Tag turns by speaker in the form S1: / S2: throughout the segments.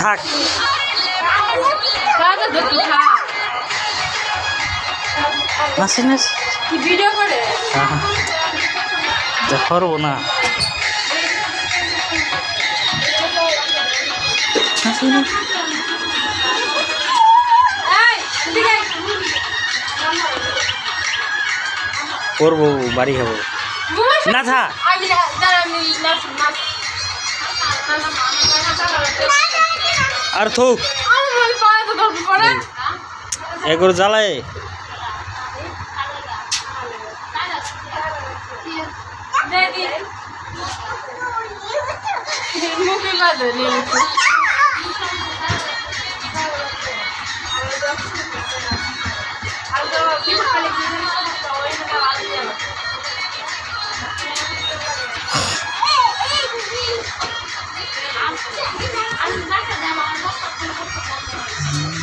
S1: থাক নাচি নাচ
S2: ভিডিও করে
S1: পারবো না করবো বাড়ি খাবো না থা আর থুক এগুলো জ্বালায়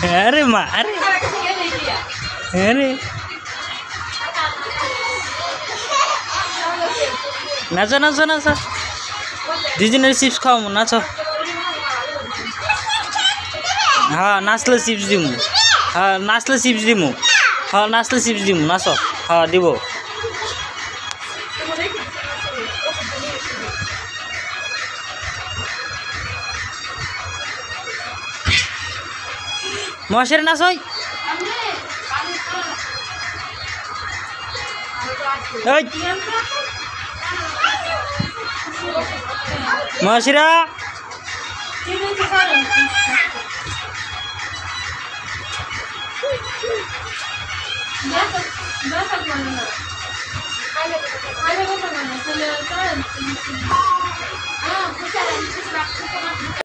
S1: अरे माँ अरे अरे नाचो नाचो नाचो दुईजनाले चिप्स खाऊ नाचो हाँ नाचले चिप्स दिमु हाँ नाचले चिप्स दिमु हाँ नाचले चिप्स दिमु नाचो हाँ দিব মশের নাচ হয় মশিরা
S2: আরে